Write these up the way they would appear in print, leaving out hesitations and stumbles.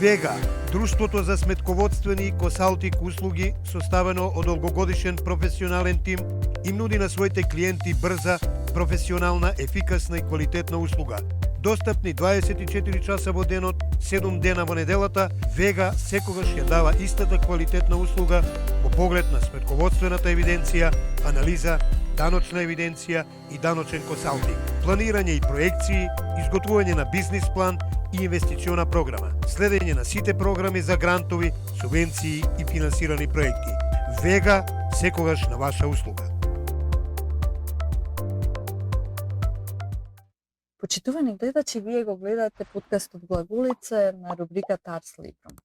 Вега, друштвото за сметководствени и консалтинг услуги, составено од долгогодишен професионален тим, им нуди на своите клиенти брза, професионална, ефикасна и квалитетна услуга. Достапни 24 часа во денот, 7 дена во неделата, Вега секогаш ја дава истата квалитетна услуга по поглед на сметководствената евиденција, анализа, даночна евиденција и даночен консалтинг, планирање и проекции, изготвување на бизнис план и инвестициона програма, следење на сите програми за грантови, субвенции и финансирани проекти. Вега секогаш на ваша услуга. Почитувани гледачи, вие го гледате подкастот Глаголица на рубриката Arts Librum.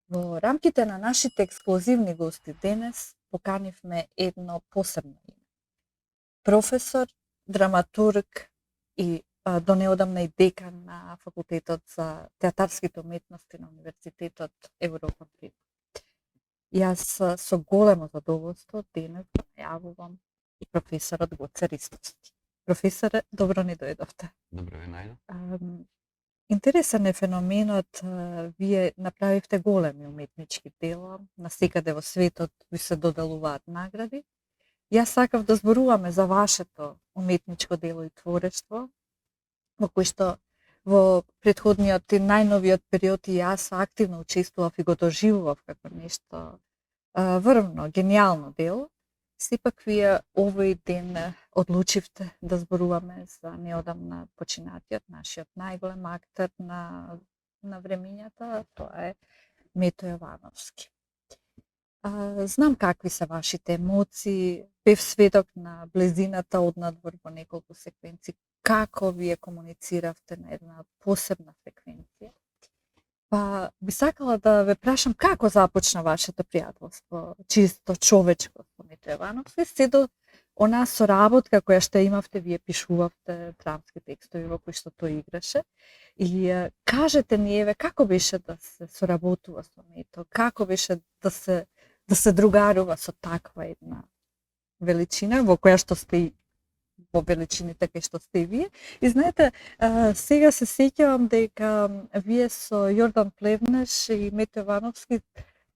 Во рамките на нашите ексклузивни гости денес поканивме едно посебно име. Професор, драматург и до неодамна и декан на Факултетот за театарските уметности на Универзитетот Европа Прилеп. Јас со големо задоволство денес најавувам и професорот Гоце Ристовски. Професоре, добро ни дојдовте. Добро ви најдов. Интересен е феноменот, вие направивте големи уметнички дела, насекаде во светот ви се доделуваат награди. Јас сакав да зборуваме за вашето уметничко дело и творештво, во кој што во претходниот и најновиот период и јас активно учествував и го доживував како нешто врвно, генијално дело. Сепак вие овој ден одлучивте да зборуваме за неодамна починатиот, нашиот најголем актер на времењата, тоа е Мето Јовановски. Знам какви се вашите емоции, бев сведок на близината однадвор во неколку секвенци, како вие комунициравте на една посебна фреквенција. Па би сакала да ве прашам како започна вашето пријателство, чисто човечко со Мето Јовановски, се до онаа соработка која што имавте, вие пишувавте драмски текстови во кои што тој играше. И кажете ни, еве, како беше да се соработува со Мето, како беше да се другарува со таква една величина во која што сте во величините кај што сте и вие. И знаете, сега се сеќавам дека вие со Јордан Плевнеш и Мето Јовановски,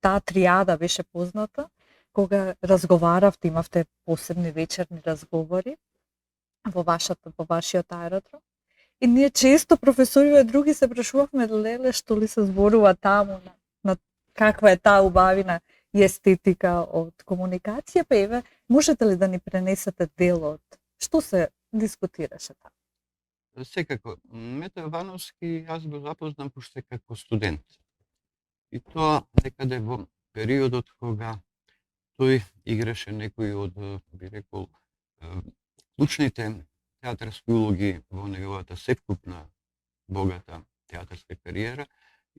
таа тријада беше позната, кога разговаравте, имавте посебни вечерни разговори во вашиот аеродром. И ние често професориве други се прашувавме, леле, што ли се зборува таму, на каква е таа убавина и естетика од комуникација, па еве, можете ли да ни пренесете делот? Што се дискутираше таму? Секако, Мето Јовановски јас го запознам уште како студент. И тоа некаде во периодот кога тој играше некои од, би рекол, клучните театарски улоги во неговата севкупна богата театарска кариера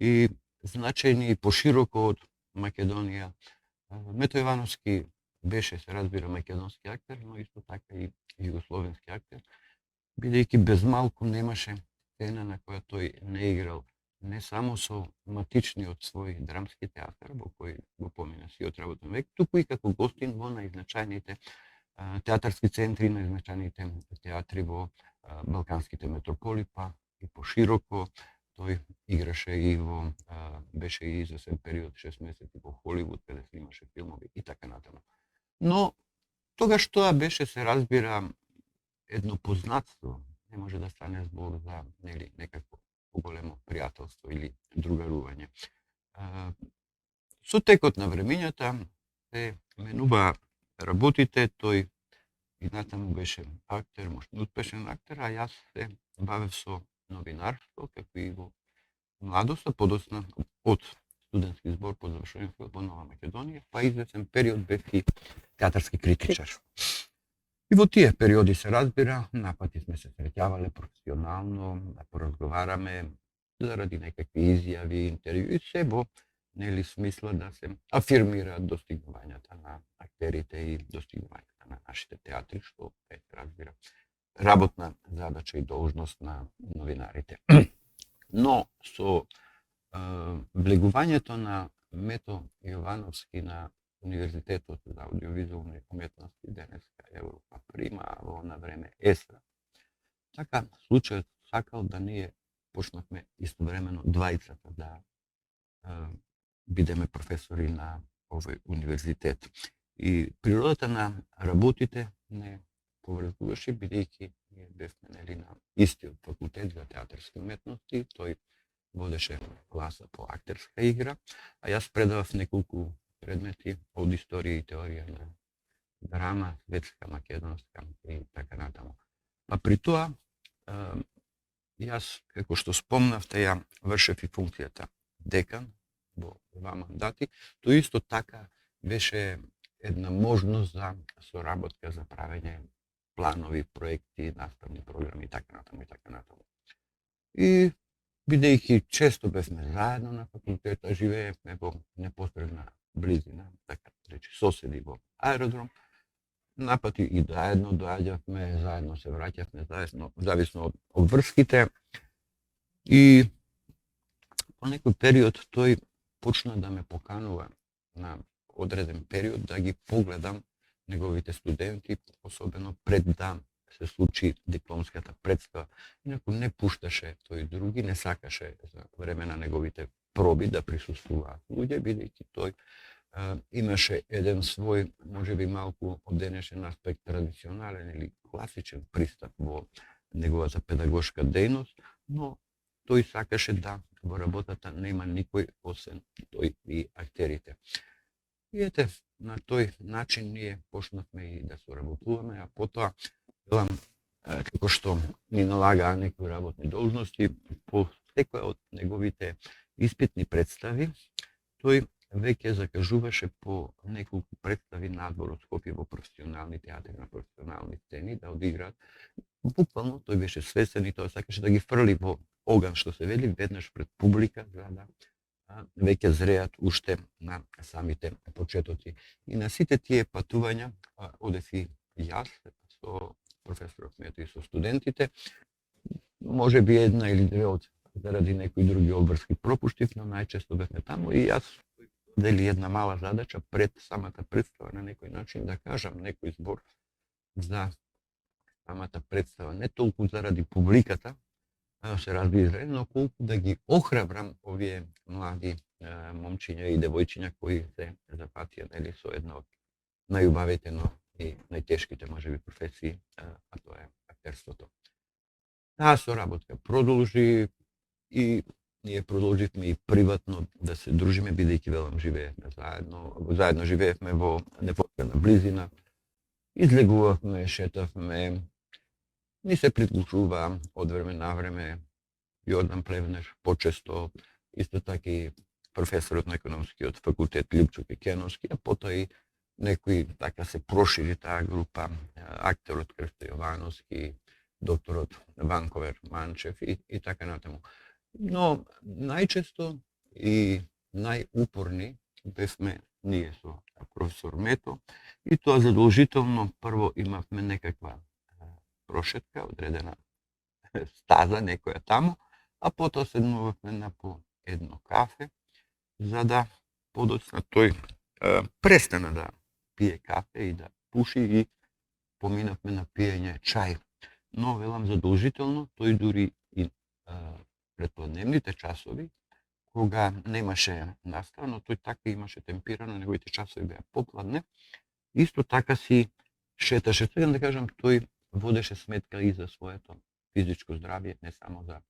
и значајни и пошироко од Македонија. Мето Јовановски беше, се разбира, македонски актер, но исто така и југословенски актер, бидејќи без малку немаше сцена на која тој не играл не само со матичниот свој драмски театар, во кој го помина сиот работен век, туку и како гостин во најзначајните театарски центри, најзначајните театри во балканските метрополи, па и пошироко. Тој играше и беше и извесен период 6 месеци во Холивуд, каде снимаше филмови и така натаму. Но тогаш тоа беше, се разбира, едно познатство. Не може да стане збор за некакво поголемо пријателство или другарување. Со текот на времењата се менува работите, тој и натаму беше актер, можно успешен актер, а јас се бавев со новинарство, како и во младоста, подоцна од студентски збор по завршување во Нова Македонија, па извесен период бев и театарски критичар. И во тие периоди, се разбира, напати сме се среќавале професионално, да поразговараме заради некакви изјави, интервјуи, и се во смисла да се афирмираат достигнувањата на актерите и достигнувањата на нашите театри, што е, се разбира, работна задача и должност на новинарите. Но со влегувањето на Мето Јовановски на Универзитетот за аудиовизуални уметности, денеска Европа Прима, а во она време ЕСРА, така случајот сакал да ние почнавме истовремено двајцата да бидеме професори на овој универзитет. И природата на работите не поврзуваше, бидејќи ние бевме нели на истиот факултет за театарски уметности, тој водеше класа по актерска игра, а јас предавав неколку предмети од историја и теорија на драма, светска, македонска и така натаму. А при тоа, јас, како што спомнавте, ја вршев и функцијата декан во два мандати, тоа исто така беше една можност за соработка за правење планови, проекти, наставни програми и така натаму и така натаму. И бидејќи често бевме заедно на факултета, живеевме во непосредна близина, така речи соседи во аеродром, напати и заедно доаѓавме, заедно се враќавме, зависно од врските. И по некој период тој почна да ме поканува на одреден период да ги погледам неговите студенти, особено пред да се случи дипломската представа. Инаку не пушташе тој други, не сакаше за време на неговите проби да присуствуваат луѓе, бидејќи тој имаше еден свој, можеби малку од денешен аспект традиционален или класичен пристап во неговата педагошка дејност, но тој сакаше да во работата нема никој освен тој и актерите. И ете, на тој начин ние почнавме и да соработуваме, а потоа, како што ни налагаа некои работни должности, по секоја од неговите испитни представи, тој веќе закажуваше по неколку представи надвор од Скопје во професионални театри, на професионални сцени, да одиграат. Буквално тој беше свесен и тоа сакаше да ги фрли во оган, што се вели, веднаш пред публика, за да веќе зреат уште на самите почетоци. И на сите тие патувања одев и јас со професорот Мето и со студентите. Може би една или две од заради некои други обврски пропуштив, но најчесто бевме таму и јас дели една мала задача пред самата представа на некој начин да кажам некој збор за самата представа, не толку заради публиката, се разбира, но колку да ги охрабрам овие млади момчиња и девојчиња кои се запатија нели со една од најубавите, но и најтешките можеби професии, а тоа е актерството. Таа соработка продолжи и ние продолживме и приватно да се дружиме, бидејќи велам живеевме заедно живеевме во непосредна близина, излегувавме, шетавме, ни се приклучува од време на време Јордан Плевнер, почесто, исто така и професорот на економскиот факултет Љупчо Кекеновски, а потоа и некои така се прошири таа група, актерот Крсто Јовановски, докторот Ванковер Манчев и така натаму. Но најчесто и најупорни бевме ние со професор Мето и тоа задолжително прво имавме некаква прошетка, одредена стаза некоја таму, а потоа седнувавме на по едно кафе, за да подоцна тој престана да пие кафе и да пуши и поминавме на пиење чај. Но, велам, задолжително, тој дури и предпладневните часови, кога немаше настава, но тој така имаше темпирано, неговите часови беа попладне, исто така си шеташе. Сега да кажам, тој водеше сметка и за своето физичко здравје, не само за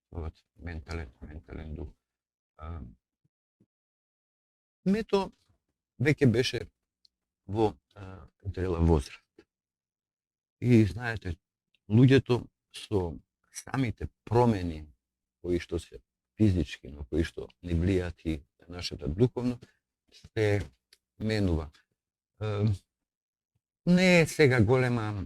својот ментален дух. Мето веќе беше во зрела возраст. И знаете, луѓето со самите промени кои што се физички, но кои што ни влијаат и на нашата духовно, се менува. Не е сега голема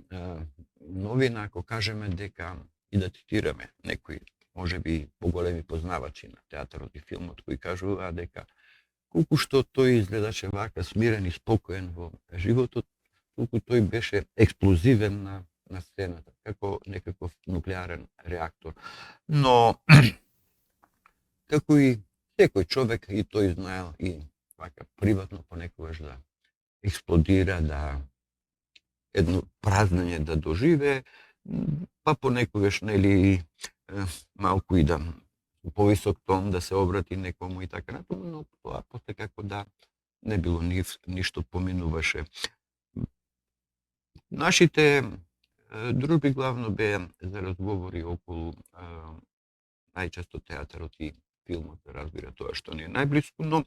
новина ако кажеме дека и да цитираме некои, можеби поголеми познавачи на театарот и филмот, кои кажуваат дека колку што тој изгледаше вака смирен и спокоен во животот, колку тој беше експлозивен на сцената, како некаков нуклеарен реактор. Но, како и секој човек, и тој знаел и вака приватно понекогаш да експлодира, да едно празнење да доживее, па понекогаш нели малку и да повисок тон да се обрати некому и така натаму, но тоа после како да не било ништо поминуваше. Нашите дружби главно беа за разговори околу најчесто театарот и филмот, разбира тоа што ни е најблиску, но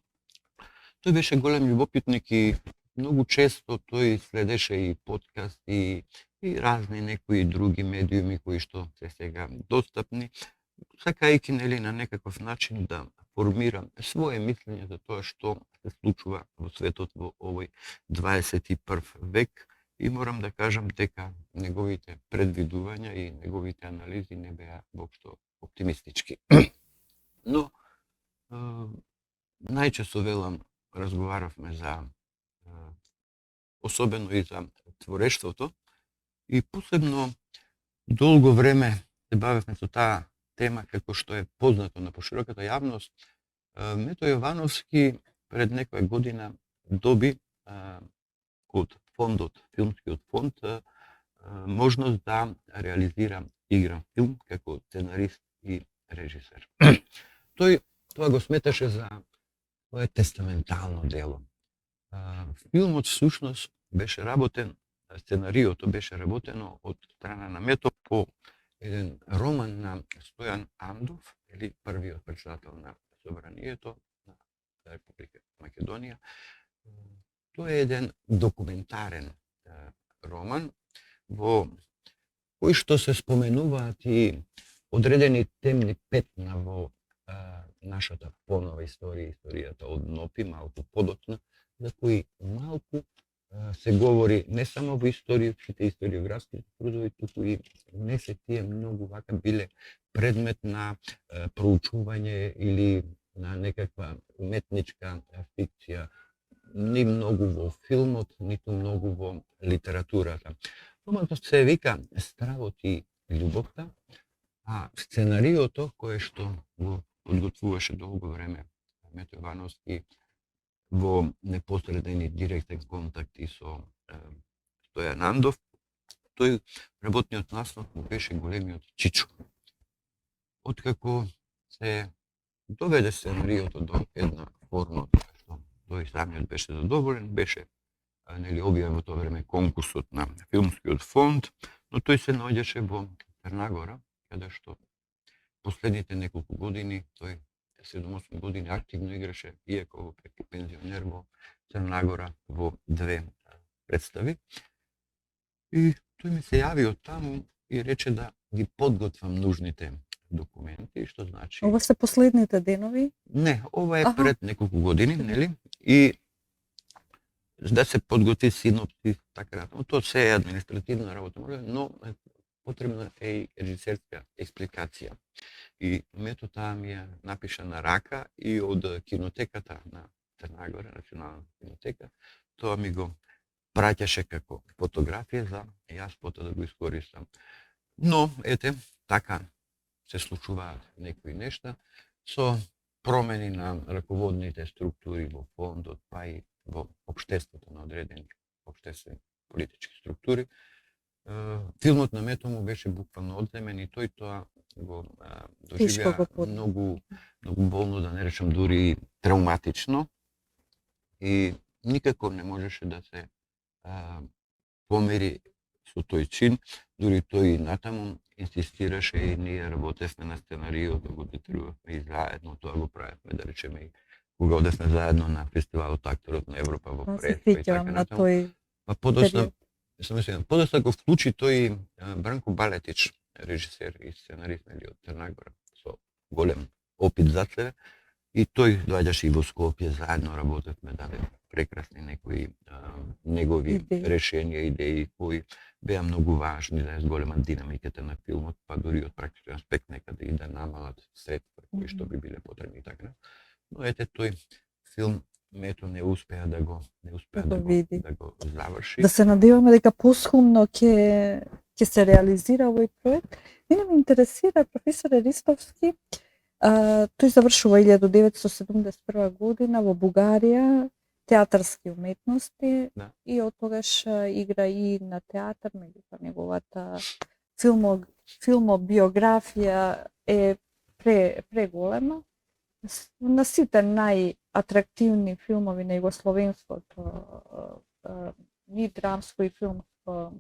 тој беше голем љубопитник и многу често тој следеше и подкасти и разни некои други медиуми кои што се сега достапни, сакајќи нели на некаков начин да формира свое мислење за тоа што се случува во светот во овој 21 век. И морам да кажам дека неговите предвидувања и неговите анализи не беа воопшто оптимистички. Но најчесто велам разговаравме за особено и за творештвото и посебно долго време се бавевме со таа тема како што е познато на пошироката јавност. Мето Јовановски пред некоја година доби од фондот, филмскиот фонд, можност да реализира игран филм како сценарист и режисер. Тоа го сметаше за свое тестаментално дело. Филмот всушност беше работен, сценариото беше работено од страна на Мето по еден роман на Стојан Андов, или првиот председател на Собранието на Република Македонија. Тоа е еден документарен роман во кој што се споменуваат и одредени темни петна во нашата понова историја, историјата од Нопи, малку подоцна, за кои малку се говори не само во историјските историографски трудови, туку и не се тие многу вака биле предмет на проучување или на некаква уметничка фикција, ни многу во филмот, ниту многу во литературата. Романот се вика Стравот и љубовта, а сценариото кое што го подготвуваше долго време Мето Јовановски во непосреден и директен контакт и со Стојан Андов, тој работниот наслов му беше Големиот Чичо. Откако се доведе сценариото до една форма што тој самиот беше задоволен, беше нели објавен во тоа време конкурсот на филмскиот фонд, но тој се наоѓаше во Црнагора, каде што последните неколку години, тој 7-8 години активно играше, иако во пензионер во Црнагора во 2 представи. И тој ми се јави од таму и рече да ги подготвам нужните документи, што значи... Ова се последните денови? Не, ова е пред неколку години, нели? И да се подготви синопсис, така натаму. Тоа се е административна работа, но потребна е и режисерска експликација. И Мето таа ми ја напиша на рака и од кинотеката на Црнагора, националната кинотека, тоа ми го праќаше како фотографија за јас потоа да го искористам. Но, ете, така се случуваат некои нешта со промени на раководните структури во фондот, па и во општеството на одредени општествени политички структури. Филмот на Мето му беше буквално одземен и тој тоа го доживеа многу болно, да не речам дури травматично, и никако не можеше да се помири со тој чин, дури тој и натаму инсистираше и ние работевме на сценаријот, да го детрувавме и заедно, тоа го правевме, да речеме, и кога одевме заедно на фестивалот Акторот на Европа во Преспа и така натаму. Па подоцна го вклучи тој Бранко Балетич, режисер и сценарист од Црнагора, со голем опит зад себе, и тој доаѓаше и во Скопје, заедно работевме, даде прекрасни некои негови решенија, идеи кои беа многу важни за зголема динамиката на филмот, па дури од практичен аспект некаде и да намалат средства кои што би биле потребни така. Но ете тој филм Мето не успеа да го заврши. Да се надеваме дека посхумно ќе се реализира овој проект. Мене ме интересира професоре Ристовски. Тој завршува 1971 година во Бугарија театарски уметности и од тогаш игра и на театар, меѓутоа неговата филмобиографија е преголема. На сите најатрактивни филмови на југословенското и драмско и филмско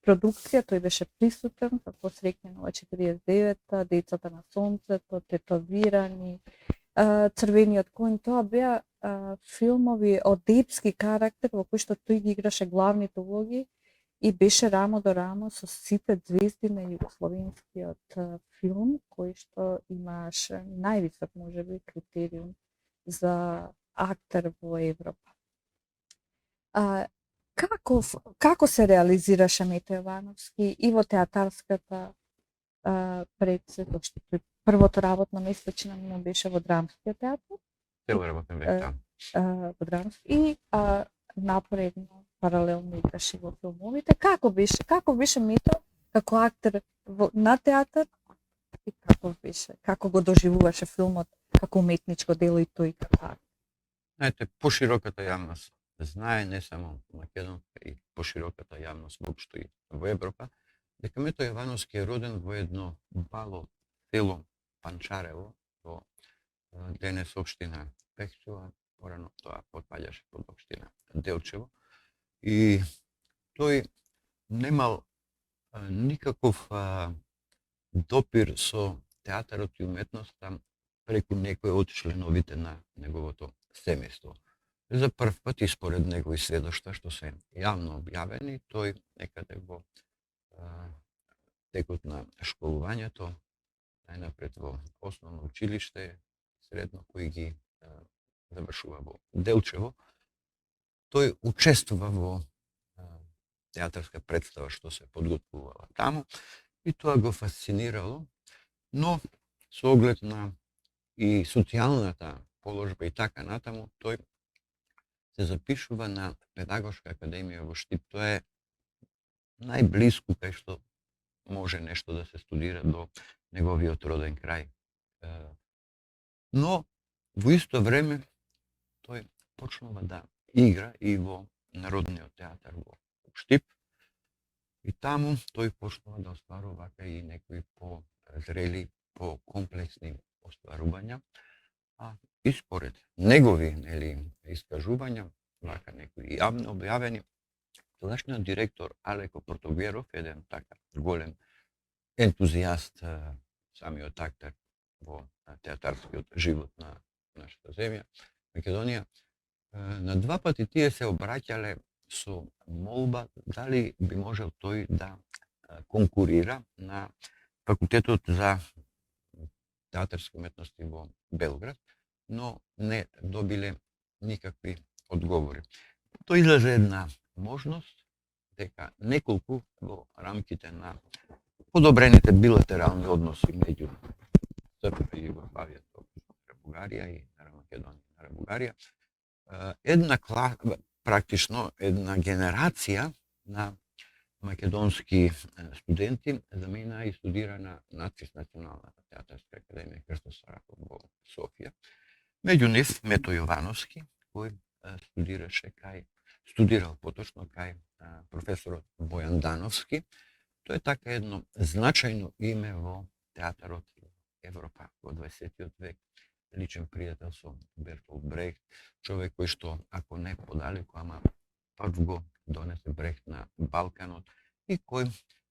продукција, тој беше присутен, како Среќненова 49-та, Децата на сонцето, Тетовирани, Црвениот конј, тоа беа филмови од епски карактер во кои што тој ги играше главните улоги и беше рамо до рамо со сите звезди на југословенскиот филм, кој што имаше највисок можеби критериум за актер во Европа. Како се реализираше Мето Јовановски и во театарската предсета, што тој првото работно место чинам беше во Драмскиот театар? Цел работен век таму. Во Драмски и напоредно паралелно играше во филмовите. Како беше Мито како актер на театар и како го доживуваше филмот како уметничко дело и тој како актер? Знаете, пошироката јавност знае, не само македонска, и пошироката јавност воопшто и во Европа, дека Мето Јовановски е роден во едно мало село Панчарево, во денес општина Пехчева, порано тоа потпаѓаше под општина Делчево, и тој немал никаков допир со театарот и уметноста преку некој од членовите на неговото семејство. За прв пат и според негови сведоштва што се јавно објавени, тој некаде во текот на школувањето, најнапред во основно училиште, средно, кој ги завршува во Делчево, тој учествува во театарска представа што се подготвувала таму и тоа го фасцинирало, но со оглед на и социјалната положба и така натаму, тој се запишува на Педагошка академија во Штип. Тоа е најблиску кај што може нешто да се студира до неговиот роден крај. Но во исто време тој почнува да игра и во Народниот театар во Штип и таму тој почнува да остварува и некои по-зрели, по-комплексни остварувања, а и според негови искажувања, вака некои јавно објавени, тогашниот директор Алеко Протогеров, еден така голем ентузијаст, самиот актер во театарскиот живот на нашата земја, Македонија, на два пати тие се обраќале со молба дали би можел тој да конкурира на факултетот за театарски уметности во Белград, но не добиле никакви одговори. Тоа излезе една можност дека неколку во рамките на подобрените билатерални односи меѓу СРБ и Југославија, Бугарија и Македонија, Бугарија, практично една генерација на македонски студенти замина и студира на НАТФИЗ, Националната театарска академија Крсто Сараков во Софија. Меѓу нив Мето Јовановски, кој студирал поточно кај професорот Бојан Дановски. Тоа е така едно значајно име во театарот Европа во 20. век. Личен пријател со Бертолд Брехт, човек кој што, ако не подалеку, ама прв го донесе Брехт на Балканот и кој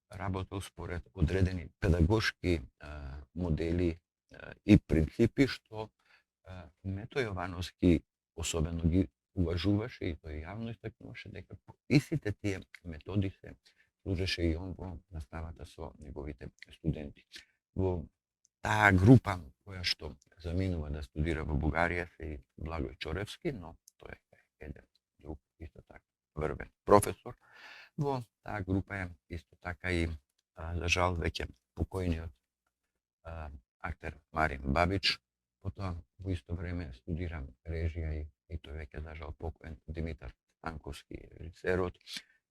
работел според одредени педагошки модели и принципи што Мето Јовановски особено ги уважуваше и тој јавно истакнуваше дека по истите тие методи се служеше и он во наставата со неговите студенти. Во таа група која што заминува да студира во Бугарија се и Благој Чоревски, но тој е еден друг исто така врвен професор. Во таа група е исто така и за жал веќе покојниот актер Марин Бабич, потоа во исто време студирам режија и тој веќе за жал покоен Димитар Станковски, режисерот,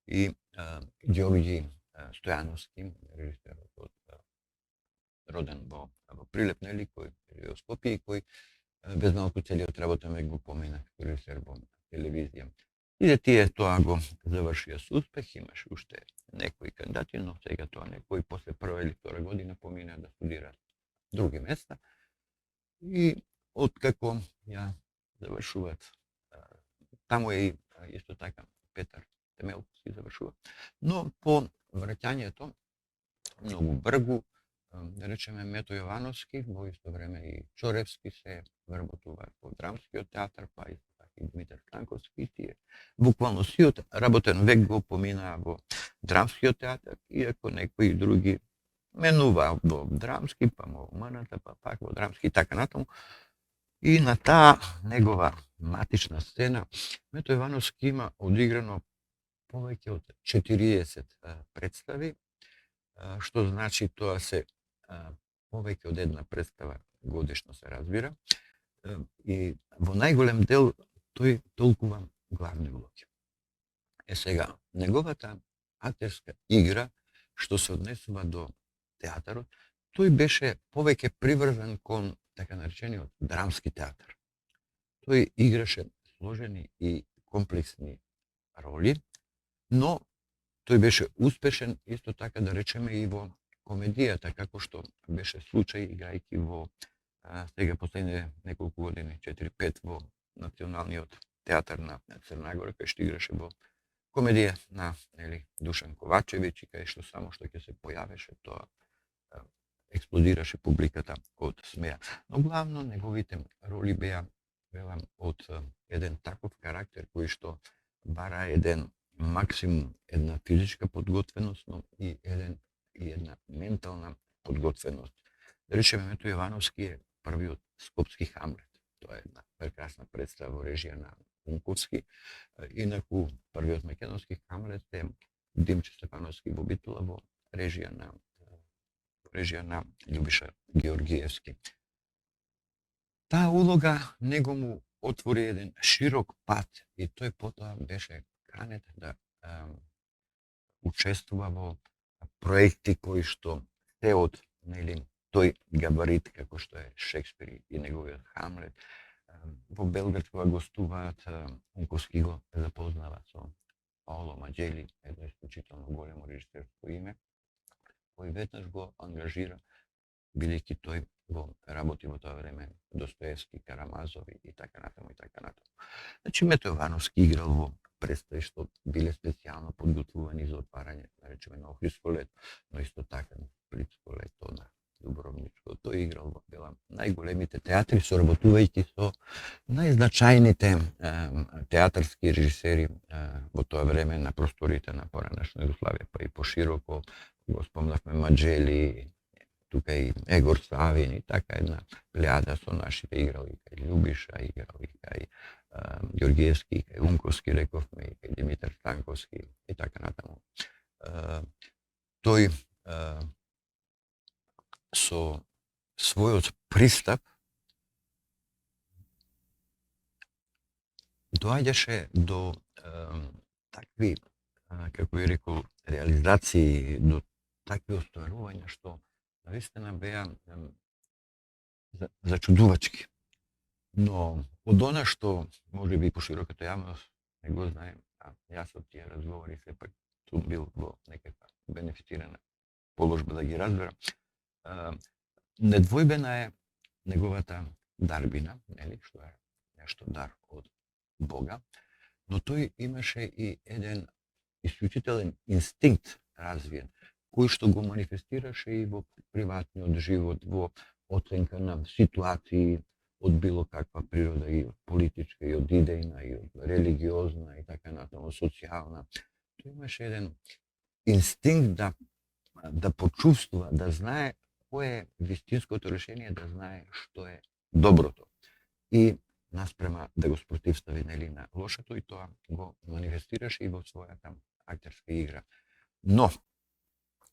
и Ѓорѓи Стојановски, режисерот од роден во Прилеп, кој е во Скопје и кој без малку целиот работен век го помина како режисер во телевизија. И тие тоа го завршија со успех, имаше уште некои кандидати, но сега тоа некои после прва или втора година помина да студираат други места. И откако ја завршуваат, таму е и исто така Петар Темелковски завршува. Но по враќањето многу бргу, да речеме Мето Јовановски, во исто време и Чоревски се вработуваат во драмскиот театар, па и Димитар Станковски, тие буквално сиот работен век го поминаа во драмскиот театар, иако некои други менуваа во драмски, па во МНТ, па пак во драмски и така натаму. И на таа негова матична сцена Мето Јовановски има одиграно повеќе од 40 представи, што значи тоа се повеќе од една представа годишно се разбира. И во најголем дел тој толкува главни улоги. Сега, неговата актерска игра, што се однесува до театарот, тој беше повеќе приврзан кон така наречениот драмски театар. Тој играше сложени и комплексни роли, но тој беше успешен исто така да речеме и во комедијата, како што беше случај играјќи во сега последните неколку години, 4-5 во Националниот театар на Црна Гора, кај што играше во комедија на Душан Ковачевиќ, и кај што само што ќе се појавеше тоа експлодираше публиката од смеа. Но главно неговите роли беа од еден таков карактер кој што бара еден максимум, една физичка подготвеност, но и една ментална подготвеност. Да речеме, Мето Јовановски е првиот скопски Хамлет. Тоа е една прекрасна представа во режија на Унковски. Инаку првиот македонски Хамлет е Димче Стефановски во Битула во режија на Љубиша Георгиевски. Таа улога него му отвори еден широк пат и тој потоа беше канет да учествува во проекти кои што се од тој габарит како што е Шекспир и неговиот Хамлет. Во Белград кога гостуваат, Унковски го запознава со Паоло Маџели, едно исклучително големо режисерско име, кој веднаш го ангажира, бидејќи тој го работи во тоа време Достоевски, Карамазов и така натаму и така натаму. Значи Мето Јовановски играл во представи што биле специјално подготвувани за отварање, да речеме, на Охридско лето, но исто така на Сплитско лето, на Дубровничко. Тој играл во најголемите театри, соработувајќи со најзначајните театарски режисери во тоа време на просторите на поранешна Југославија, па и пошироко. Го спомнавме Маџели, тука и Егор Савин и така една плејада со нашите играли, кај Љубиша играли, кај Георгиевски, кај Унковски, рековме, и кај Димитар Станковски и така натаму. Тој со својот пристап доаѓаше до такви, како би рекол, реализации, до такви остварувања што наистина беа зачудувачки. Но од она што може би пошироката јавност не го знае, јас од тие разговори сепак сум бил во некаква бенефицирана положба да ги разберам. Недвојбена е неговата дарбина, што е нешто дар од Бога, но тој имаше и еден исклучителен инстинкт развиен, кој што го манифестираше и во приватниот живот, во оценка на ситуации од било каква природа, и од политичка, и од идејна, и од религиозна, и така натаму, социјална. Тој имаше еден инстинкт да почувствува, да знае кој е вистинското решение, да знае што е доброто. И наспрема да го спротивстави на лошото, и тоа го манифестираше и во својата актерска игра. Но,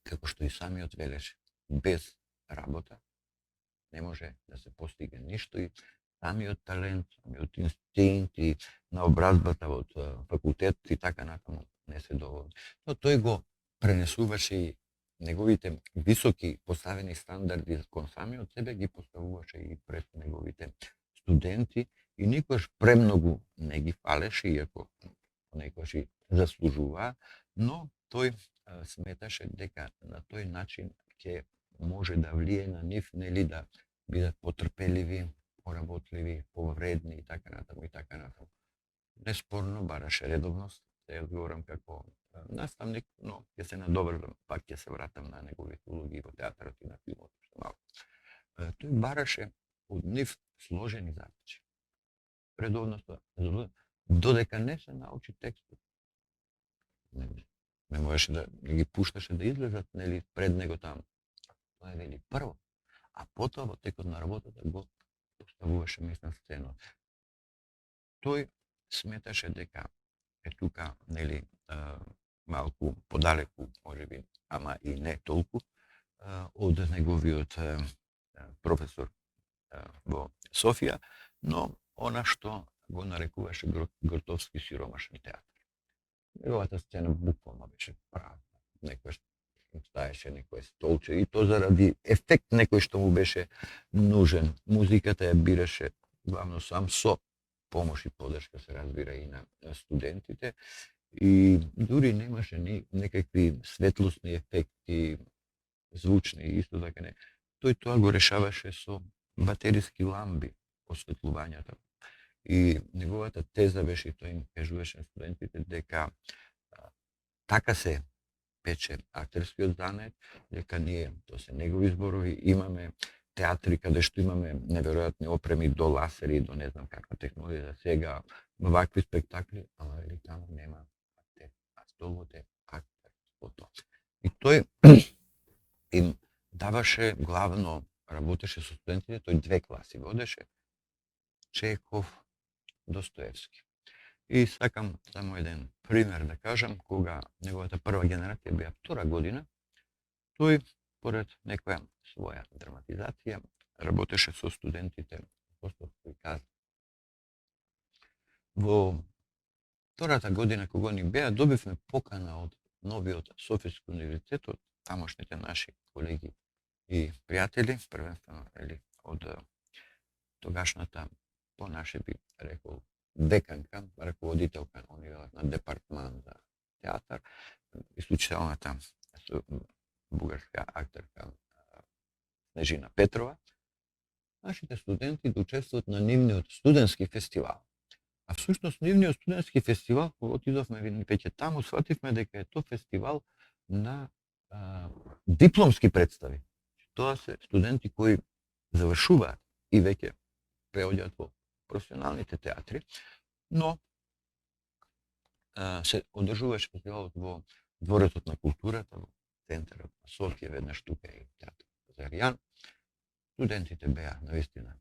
како што и самиот велеше, без работа не може да се постигне ништо, и самиот талент, самиот инстинкт и наобразбата од факултет и така натаму не се доволни. Но тој го пренесуваше и неговите високи поставени стандарди кон самиот себе, ги поставуваше и пред неговите студенти, и никош премногу не ги фалеше, иако некош и заслужуваа, но тој сметаше дека на тој начин ќе може да влие на нив, да бидат потрпеливи, поработливи, повредни и така натаму и така натаму. Неспорно бараше редовност, се одговорам како наставник, но ќе се надоврзам, пак ќе се вратам на неговите улоги во театарот и на филмот, што малку. Тој бараше од нив сложени задачи. Редовноста, додека не се научи текстот. Не можеше да ги пушташе да излезат, нели, пред него таму. Тоа е вели прво, а потоа во текот на работата го поставуваше мислен сцена. Тој сметаше дека е тука, нели, малку подалеку, можеби, ама и не толку, од неговиот професор во Софија, но она што го нарекуваше Гротовски сиромашен театар. Неговата сцена буквално беше празна. Некој стаеше некој столче и то заради ефект некој што му беше нужен. Музиката ја бираше главно сам со помош и поддршка, се разбира, и на студентите. И дури немаше некакви светлосни ефекти, звучни, исто така не. Тој тоа го решаваше со батериски ламби, осветлувањата. И неговата теза беше, и тој им кажуваше на студентите, дека така се пече актерскиот занет, дека ние, тоа се негови зборови, имаме театри каде што имаме неверојатни опреми до ласери, до не знам каква технологија за сега, вакви спектакли, ама вели таму нема актер, а столот е актерството. И тој им даваше главно, работеше со студентите, тој 2 класи водеше, Чехов, Достоевски. И сакам само еден пример да кажам, кога неговата прва генерација беа 2 година, тој, поред некоја своја драматизација, работеше со студентите Костовски казни. Во 2-та година кога ни беа, добивме покана од новиот Софијски универзитет, од тамошните наши колеги и пријатели, првенствено од тогашната, по наше би рекол, деканка, раководителка на департман за театар, исклучителната бугарска актерка Снежина Петрова. Нашите студенти да учествуват на нивниот студентски фестивал. А всушност нивниот студентски фестивал, кога отидовме веќе таму, свативме дека е тоа фестивал на дипломски представи. Тоа се студенти кои завршуваат и веќе преоѓаат во професионалните театри, но се одржуваше фестивалот во Дворецот на културата, во центарот на Софија, веднаш тука и театар Зарјан. Студентите беа наистина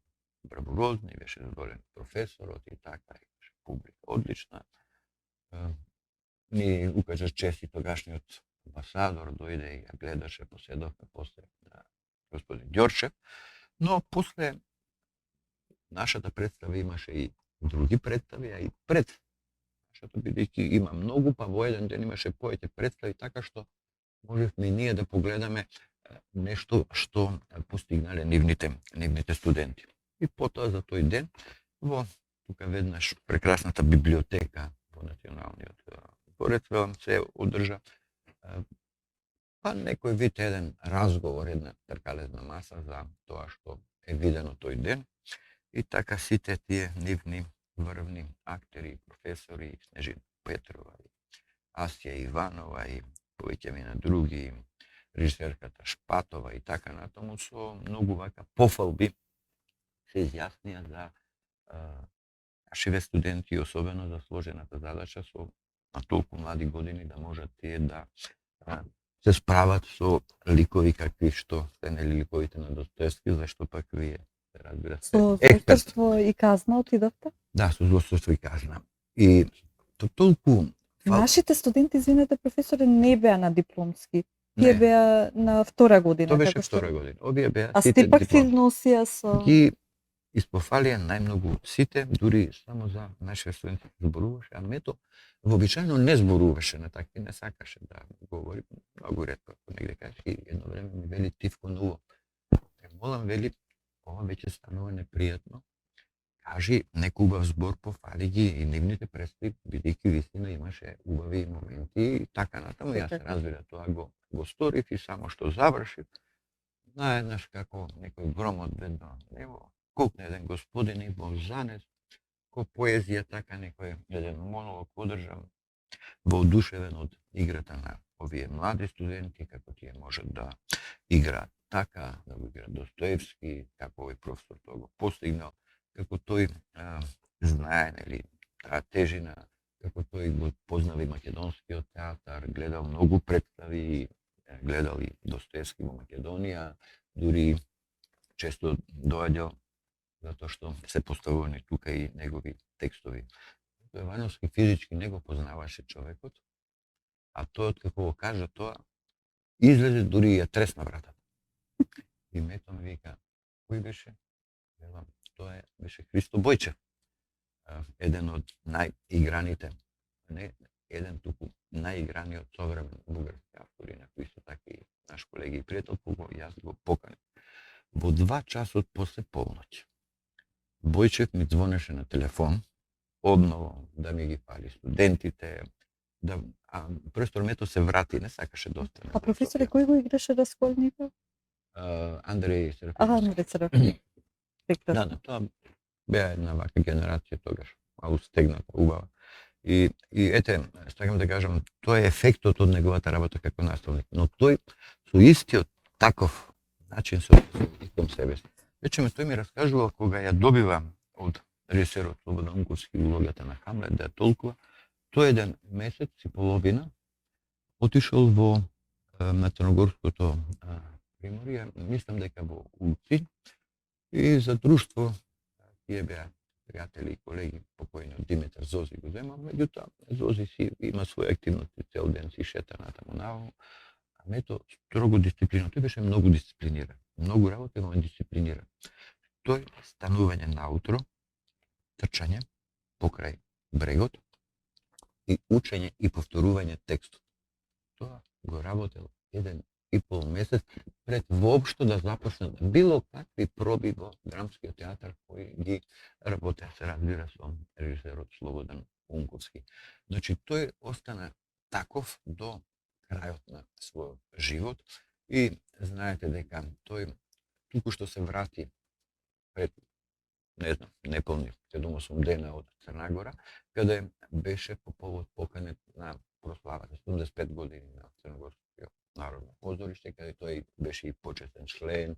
бравурозни, беше задоволен професорот и така, и беше публика одлична. Ни укажа чест и тогашниот амбасадор, дојде и ја гледаше, поседовме после господин Ѓорчев, но после нашата представа имаше и други представи, а и пред нашата, бидејќи има многу, па во еден ден имаше повеќе представи, така што можевме и ние да погледаме нешто што постигнале нивните студенти. И потоа за тој ден, во тука веднаш прекрасната библиотека во Националниот дворец, се одржа па некој вид еден разговор, една тркалезна маса за тоа што е видено тој ден. И така сите тие нивни врвни актери, професори, Снежина Петрова, Асија Иванова и повеќе на други, режисерката Шпатова и така натаму, со многу вака пофалби се изјаснија за нашиве студенти, особено за сложената задача со на толку млади години да можат тие да се справат со ликови какви што се нели ликовите на Достоевски, зашто пак вие се разбира се злосторство и казна отидовте? Да, со злосторство и казна. И толку Нашите студенти, извинете, професоре, не беа на дипломски. Тие беа на 2 година. Тоа беше 2 година. Овие беа а сите сте пак си дипломски. носија со... Ги испофалија најмногу сите, дури само за нашите студенти зборуваше, а мето вообичаено не зборуваше на такви, не сакаше да говори, многу ретко, ако негде кажеш, и едно време ми вели Тивко Ново. Те молам, вели, ова веќе станува непријатно, кажи некој убав збор, пофали ги и нивните представи, бидејќи вистина имаше убави моменти и така натаму. Јас се разбира тоа го сторив и само што завршив, знаеш како некој гром од бедно небо, кукне еден господин и во занес, ко поезија така некој еден монолог одржам, воодушевен од играта на овие млади студенти, како тие можат да играат така, да го играат Достоевски, како овој професор тоа го постигнал, како тој знае, нели, таа тежина, како тој го познал и македонскиот театар, гледал многу представи, гледал и Достоевски во Македонија, дури често доаѓал затоа што се поставувани тука и негови текстови. Тој Вањовски физички не го познаваше човекот, а тој откако го кажа тоа, излезе дури ја тресна вратата. И мето ми вика, кој беше? Велам, тоа беше Христо Бојчев, еден од најиграните, не еден туку најиграниот современ бугарски автори, на кои се така и наш колеги и пријател, кога јас го поканив. Во 2 часот после полноќ. Бојчев ми звонеше на телефон, одново да ми ги фали студентите, професор Мето се врати, не сакаше да остане. А професоре, кој го играше Расколников? Андреј Серафимовски. Андреј Серафимовски. Да, тоа беа една вака генерација тогаш, а устегната, убава. И ете, сакам да кажам, тоа е ефектот од неговата работа како наставник, но тој со истиот таков начин се однесува кон себе си. Вече тој ми раскажувал кога ја добива од режисерот Слободан Унковски улогата на Хамлет да ја толкува, тој еден месец и половина отишол на Црногорското приморје, мислам дека во Улцин, и за друштво тие беа пријатели и колеги покојни од Димитар Зози го земал, меѓутоа Зози си има своја активности, цел ден си шета натаму наво, а Мето строго дисциплина. Тој беше многу дисциплиниран, многу работа, но дисциплиниран. Тој станување наутро, трчање покрај брегот и учење и повторување текстот. Тоа го работел 1,5 месец пред воопшто да започне било какви проби во драмскиот театар кои ги работеа, се разбира, со режисерот Слободан Унковски. Значи, тој остана таков до крајот на својот живот и знаете дека тој туку што се врати пред, не знам, неполни 7-8 дена од Црнагора, каде беше по повод поканет на прославата 75 години на Црногорскиот народно позориште, каде тој беше и почетен член,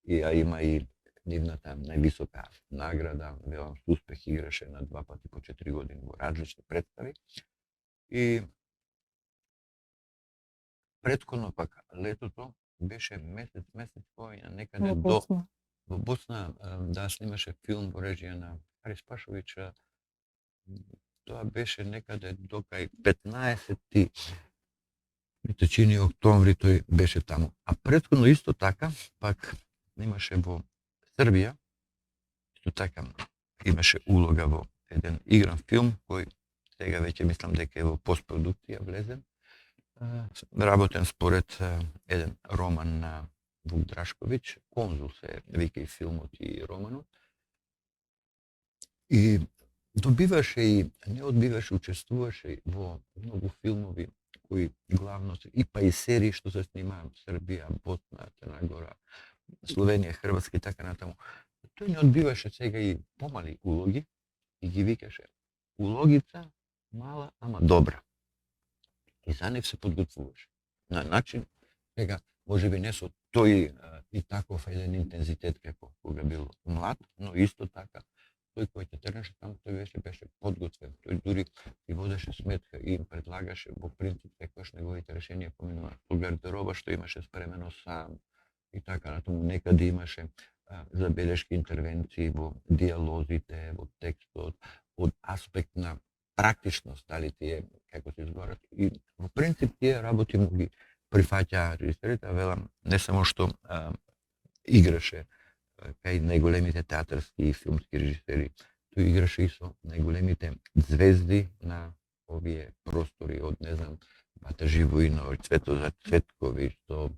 а има и нивната највисока награда, велам со успех играше на 2 пати по 4 години во различни представи. И претходно пак летото беше месец кој некаде во Босна да снимаше филм во режија на Харис Пашович. Тоа беше некаде до кај 15 ми се чини октомври тој беше таму. А претходно исто така пак имаше во Србија, исто така имаше улога во еден игран филм кој сега веќе мислам дека е во постпродукција влезен, работен според еден роман на Вук Драшковиќ, Конзул се вика и филмот и романот. И добиваше и не одбиваше, учествуваше во многу филмови кои главно се и па и серии што се снимаат Србија, Босна, Црнагора, Словенија, Хрватска и така натаму. Тој не одбиваше сега и помали улоги и ги викаше улогица мала, ама добра. И за нив се подготвуваше. На начин, сега, можеби не со тој и таков еден интензитет како кога бил млад, но исто така, тој кој те тренеше таму, тој беше подготвен. Тој дури и водеше сметка и им предлагаше во принцип секогаш неговите решенија поминува со гардероба што имаше спремено сам и така натаму. Некаде имаше забелешки интервенции во диалозите, во текстот, од аспект на практичност, дали тие како се изгорат. И во принцип тие работи му ги прифаќаа режисерите, велам, не само што играше кај најголемите театарски и филмски режисери, тој играше и со најголемите звезди на овие простори, од, не знам, Бата Живоиновиќ, Цветозар Цветковиќ, со,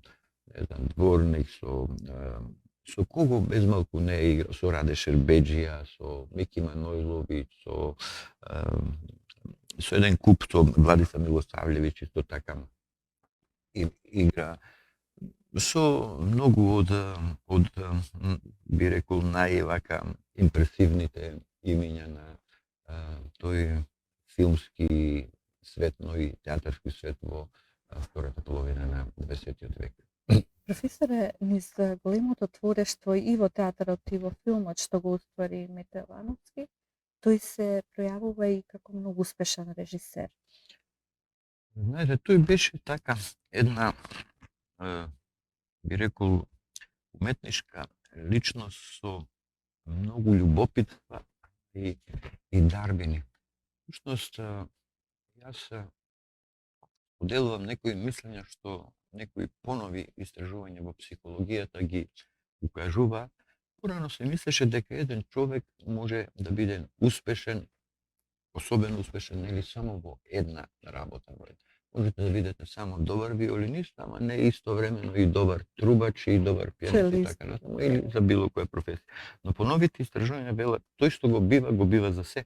не знам, Дворник, со кого безмалку не игра, со Раде Шербеџија, со Мики Манојловиќ, со еден куп, со Владислав Милосављевиќ, исто така игра. со многу од би рекол највака импресивните имиња на тој филмски свет, но и театарски свет во втората половина на 20. век. Професоре, низ големото творештво и во театарот и во филмот што го уствари Мите Вановски, тој се пројавува и како многу успешен режисер. Знаете, тој беше така една, би рекол, уметничка личност со многу љубопитства и дарбини. Всушност, јас поделувам некои мислења што некои понови истражувања во психологијата ги укажува. Порано се мислеше дека еден човек може да биде успешен, особено успешен, нели само во една работа. Можете да бидете само добар виолинист, ама не истовремено и добар трубач и добар пианист и така натаму, или за било која професија. Но поновите истражувања велат, тој што го бива за се,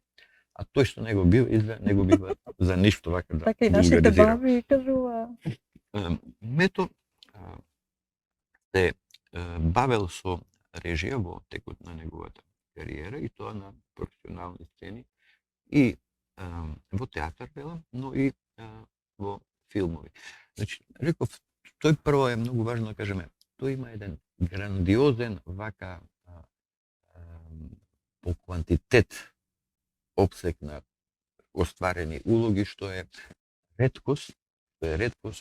а тој што не го бива, изгледа не го бива за ништо, вака да Така и нашите вулгаризирам. баби кажува. Мето се бавел со режија во текот на неговата кариера, и тоа на професионални сцени, и во театар, велам, но и во филмови. Значи, реков, тој прво е многу важно да кажеме, тој има еден грандиозен вака по квантитет опсек на остварени улоги, што е реткост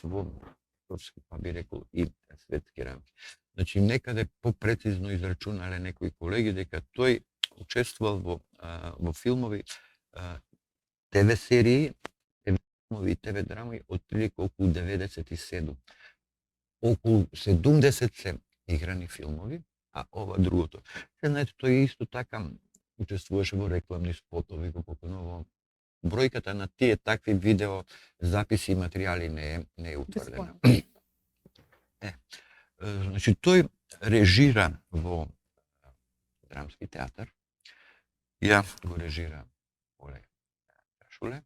во српски, па би рекол и светски рамки. Значи, некаде попрецизно израчунале некои колеги дека тој учествувал во филмови, ТВ серии, ТВ филмови и ТВ драми отприлика околу 97. Околу 70 се играни филмови, а ова другото. Се знаете, тој исто така учествуваше во рекламни спотови, го поканува. Бројката на тие такви видео записи и материјали не е утврдена. Значи, тој режира во драмски театар, ја го режира Олег Кашуле,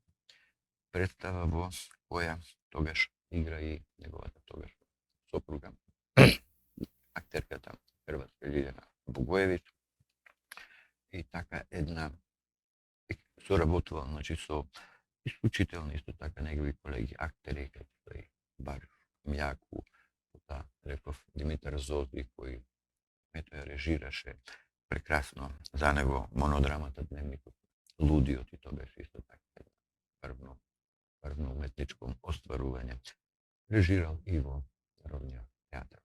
представа во која тогаш игра и неговата тогаш сопруга, актерката хрватска Лиљана Богоевиќ, и така една соработувал, значи, со исклучителни исто така негови колеги актери, како што и Бариш Мјаку, реков Димитар Зози, кој мето ја режираше прекрасно за него монодрамата Дневникот Лудиот, и тоа беше исто така врвно уметничко остварување. Режирал и во Народниот театар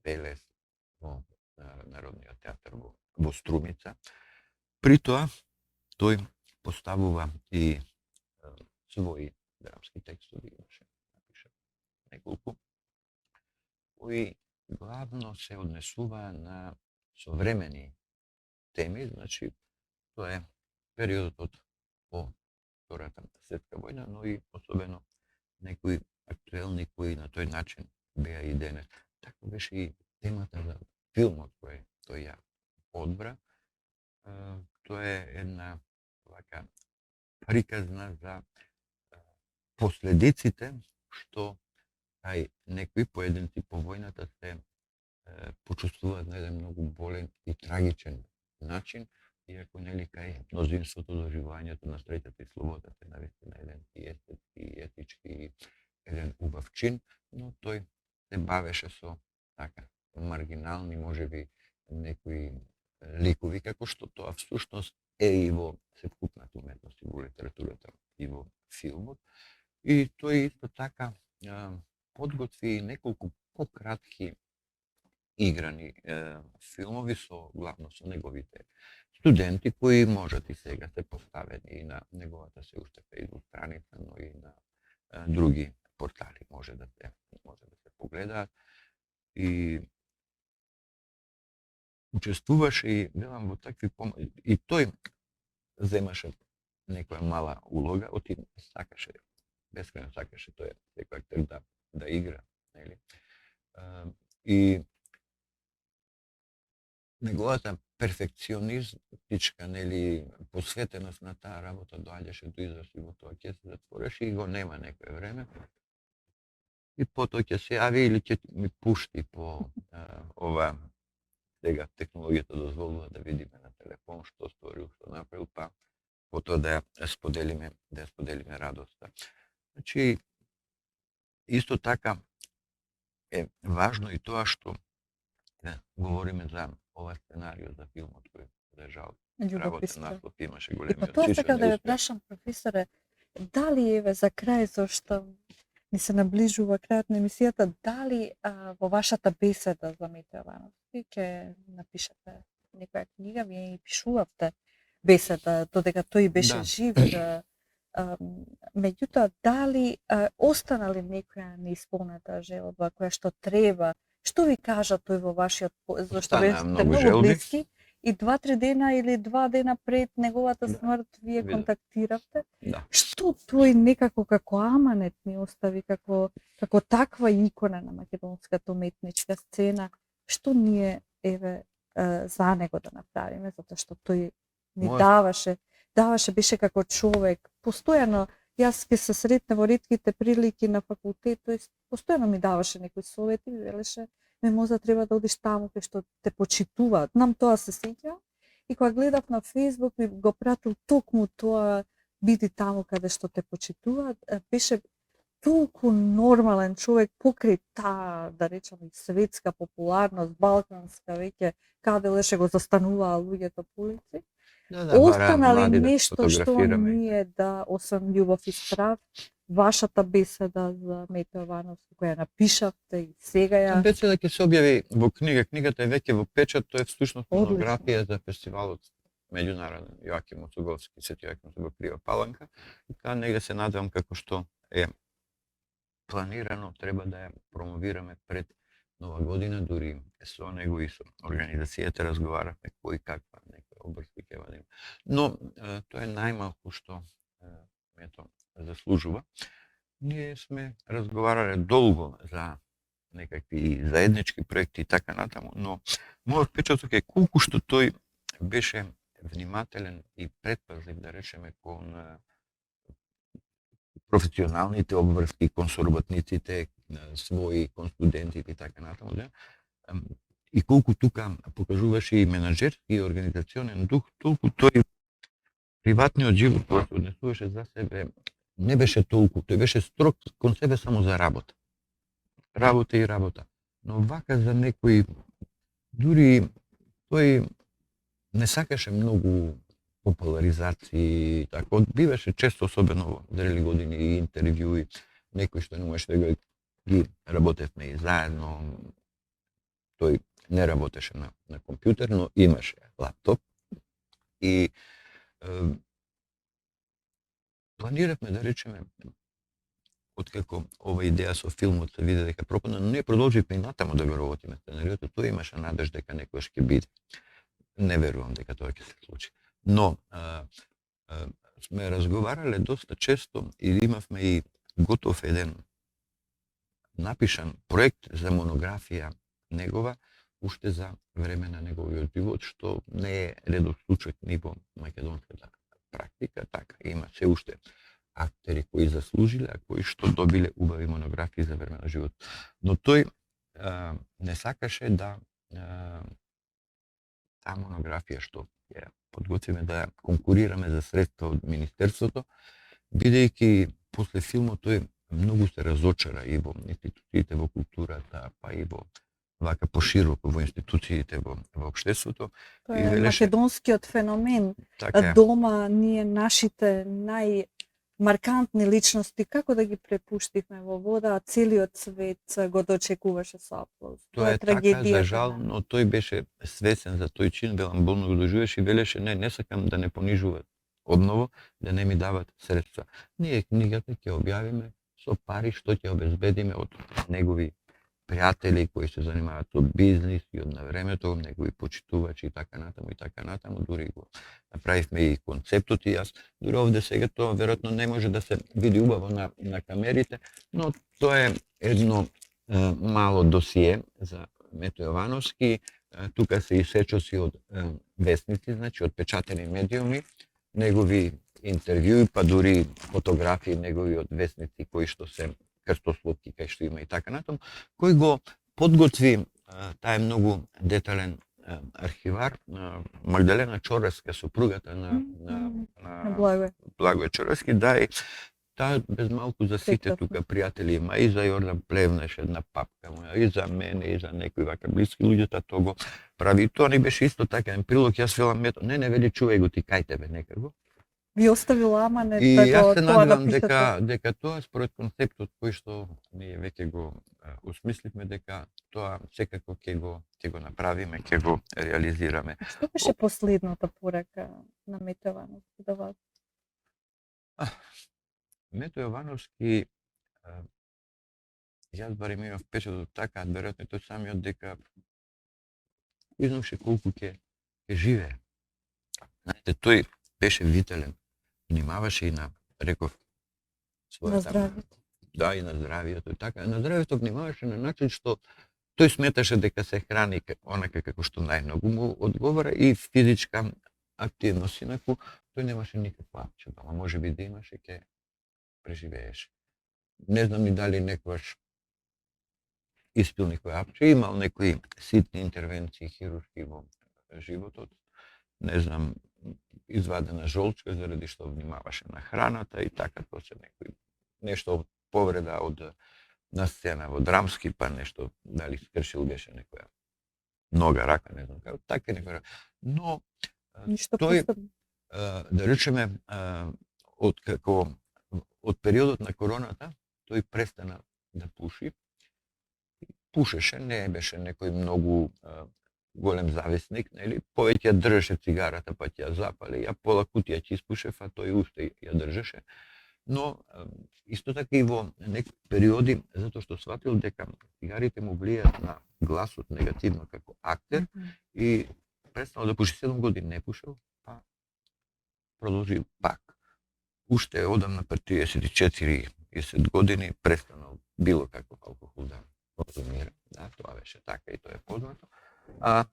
Велес, во Народниот театар во Струмица. При тоа, тој поставува и своји драмски текстови, имаше напиша неколку, кои главно се однесува на современи теми, значи тоа е периодот по Втората светска војна, но и особено некои актуелни кои на тој начин беа и денес. Така беше и темата за филмот кој тој ја одбра. Тоа е една вака приказна за последиците што кај некои поединци по војната се почувствуваат на еден многу болен и трагичен начин, иако нели кај мнозинството доживувањето на среќата и слободата е навистина еден и естетски, и етички, еден убав чин, но тој се бавеше со така маргинални, можеби некои ликови, како што тоа всушност е и во севкупната уметност, и во литературата, и во филмот. И тој исто така подготви неколку пократки играни филмови главно со неговите студенти, кои можат и сега се поставени и на неговата се уште фејсбук страница, но и на други портали може да се погледаат. И учествуваше и велам во такви и тој земаше некоја мала улога, сакаше, бескрајно сакаше тој секој актер да игра, нели? И неговата перфекционистичка, нели, посветеност на таа работа доаѓаше до израз и во тоа ќе се затвореше и го нема некој време. и потоа ќе се јави или ќе ми пушти по ова сега технологијата дозволува да видиме на телефон што сторил, што направил, па потоа да ја споделиме радоста. Значи, исто така е важно и тоа што говориме за ова сценарио за филмот кој за жал работен наслов имаше И големи по тоа сакам да ве прашам, професоре, дали еве за крај, зашто ни се наближува крајот на емисијата, дали во вашата беседа за Мето Јовановски ќе напишете некоја книга, вие и пишувавте беседа, додека тој беше Да. жив, меѓутоа, дали остана ли некоја неисполнета желба која што треба? Што ви кажа тој во вашиот зашто Остана бевте многу многу желби. блиски и 2-3 дена или 2 дена пред неговата Да. смрт вие Видов. контактиравте? Да. Што тој некако како аманет ни остави, како таква икона на македонската уметничка сцена, што ние еве за него да направиме, затоа што тој ни даваше беше како човек, постојано јас ќе се сретне во ретките прилики на факултет, тој постојано ми даваше некои совети, велеше мимоза треба да одиш таму кај што те почитуваат. Нам тоа се сеќа и кога гледав на Facebook ми го пратил токму тоа, биди таму каде што те почитуваат, беше толку нормален човек покрај таа, да речеме, светска популарност, балканска веќе, каде леше го застануваа луѓето по улици. Остана ли нешто што ние да, освен љубов и страв, вашата беседа за Мето Јовановски која напишавте и сега ја... Беседа ќе се објави во книга. Книгата е веќе во печат, тоа е всушност монографија за фестивалот меѓународен Јоаким Осуговски, Свети Јоаким Осугов Крива Паланка. И таа негде се надевам како што е планирано, треба да ја промовираме пред Нова година, дури со него и со организацијата разговаравме кој каква некоја обрски ќе вадиме. Но тоа е најмалку што ето заслужува. Ние сме разговарале долго за некакви заеднички проекти и така натаму, но мојот впечаток е колку што тој беше внимателен и предпазлив, да речеме, кон професионалните обврски, кон соработниците своји, кон студентите и така натаму, да? И колку тука покажуваше и менаџерски и организационен дух, толку тој приватниот живот кој се однесуваше за себе не беше толку, тој беше строг кон себе само за работа. Работа и работа. Но вака за некои, дури тој не сакаше многу популаризации, така, биваше често, особено во зрели години, и интервјуи, некои што не можеше да ги работевме и заедно. Тој не работеше на компјутер, но имаше лаптоп и планиравме, да речеме, откако ова идеја со филмот се виде дека пропадна, но ние продолживме и натаму да го работиме сценариото, тој имаше надеж дека некојаш ќе биде. Не верувам дека тоа ќе се случи. Но сме разговарале доста често и имавме и готов еден напишан проект за монографија негова, уште за време на неговиот живот, што не е редов случај ни во македонската практика, така има се уште актери кои заслужиле, а кои што добиле убави монографии за време на живот. Но тој не сакаше да таа монографија што ја подготвиме да ја конкурираме за средства од Министерството, бидејќи после филмот тој многу се разочара и во институциите во културата, па и во вака пошироко во институциите во општеството. Тоа е македонскиот феномен. Така, дома ние нашите најмаркантни личности како да ги препуштивме во вода, а целиот свет го дочекуваше со аплауз. Тоа е така, за жал, но тој беше свесен за тој чин, велам болно го доживеше и велеше не сакам да не понижуваат одново, да не ми дават средства. Ние книгата ќе објавиме со пари што ќе обезбедиме од негови пријатели кои се занимаваат со бизнис и од на времето, негови почитувачи и така натаму, дури го направивме и концептот и јас, дури овде сега тоа веројатно не може да се види убаво на камерите, но тоа е едно мало досие за Мето Јовановски, тука се исечоси од весници, значи од печатени медиуми, негови интервјуи, па дури фотографии негови од весници кои што се крстословки кај што има и така натаму, кој го подготви тај многу детален архивар Магдалена Чореска, супругата на Благо. Благој Чорески, да и таа без малку за сите Прекрасно. тука пријатели има, и за Јордан Плевнеш една папка моја, и за мене, и за некои вака блиски луѓе, тоа го прави. И тоа не беше исто така еден прилог, јас велам, ето, не вели, чувај го ти кај тебе некако. Ви оставила ама И да јас го се тоа надевам напишете. дека тоа според концептот кој што ние веќе го осмисливме, дека тоа секако ќе го направиме, ќе го реализираме. Што беше последната порака на Мето Јовановски до вас? Мето Јовановски, јас барем имав впечаток така, веројатно тој самиот, дека изноше колку ќе живее. Знаете, тој беше вителен, внимаваше и на, реков, На здравјето. Да, и на здравието, така. На здравието внимаваше на начин што тој сметаше дека се храни онака како што најмногу му одговара и физичка активност, инаку тој немаше никаква апчета, ама може би да имаше, ќе преживееше. Не знам ни дали некојаш испил некој апче, имал некои ситни интервенции хируршки во животот, не знам, извадена жолчка заради што внимаваше на храната и така, тоа се некои нешто повреда од на сцена во драмски, па нешто дали скршил беше некоја нога, рака, не знам како, така некоја. Но Ништо тој, посебно. да речеме, од периодот на короната, тој престана да пуши. Пушеше, не беше некој многу голем зависник, нели? Повеќе ја држеше цигарата, па ќе ја запали, ја пола кутија ќе испушев, а тој уште ја држеше. Но исто така и во некои периоди, затоа што сватил дека цигарите му влијаат на гласот негативно како актер, и престанал да пуши 7 години, не пушел, па продолжи пак. Уште одамна пред 34 години престанал било каков алкохол да конзумира. Да, тоа беше така и тоа е познато. А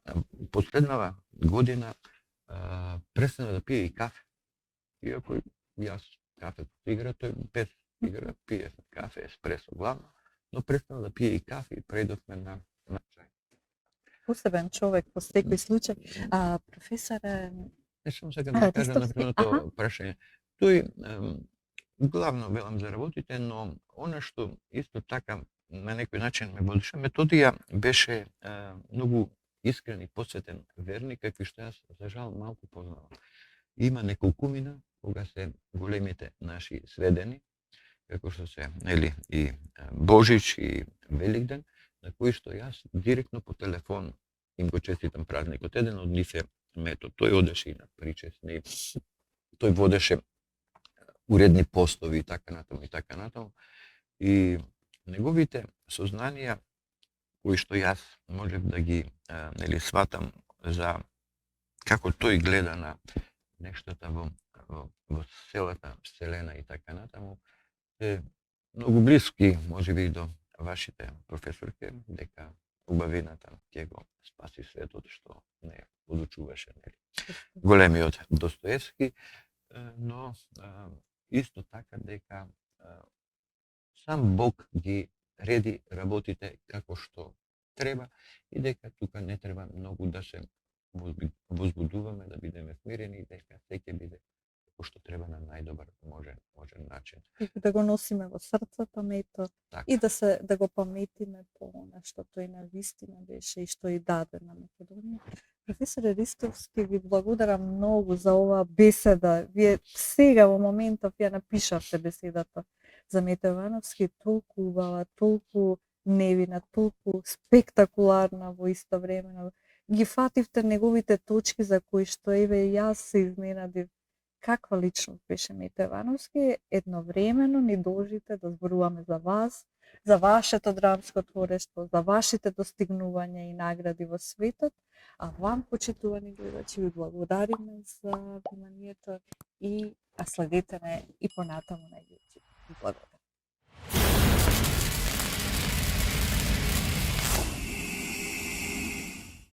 последнава година престана да пие и кафе. Иако јас кафето игра, тој без игра пие кафе, еспресо главно, но престана да пие и кафе и прејдовме на чај. Посебен човек по секој случај. Професоре, Не само сакам да кажам на Ристовски, првото прашање. Тој главно велам за работите, но она што исто така на некој начин ме водеше, Методија беше многу искрен и посветен верник, какви што јас за жал малку познавам. Има неколкумина кога се големите наши сведени, како што се, нели, и Божич и Великден, на кои што јас директно по телефон им го честитам празникот. Еден од нив е Мето. Тој одеше и на причесни, тој водеше уредни постови и така натаму и така натаму. И неговите сознанија кои што јас можев да ги нели сватам за како тој гледа на нештата во целата вселена и така натаму, е многу блиски можеби и до вашите професорки, дека убавината ќе го спаси светот што не одучуваше, нели, големиот Достоевски, но исто така дека сам Бог ги реди работите како што треба и дека тука не треба многу да се возбудуваме, да бидеме смирени и дека се ќе биде како што треба на најдобар можен начин. И да го носиме во срцето Мето Така. и да го паметиме по она што тој на вистина беше и што и даде на Македонија. Професоре Ристовски, ви благодарам многу за оваа беседа. Вие сега во моментов ја напишавте беседата за Мето Јовановски, толку убава, толку невина, толку спектакуларна во исто време. Ги фативте неговите точки за кои што еве јас се изненадив. Каква личност беше Мето Јовановски? Едновремено ни должите да зборуваме за вас, за вашето драмско творештво, за вашите достигнувања и награди во светот, а вам, почитувани гледачи, ви благодариме за вниманието и следете не и понатаму на YouTube. Благодарам.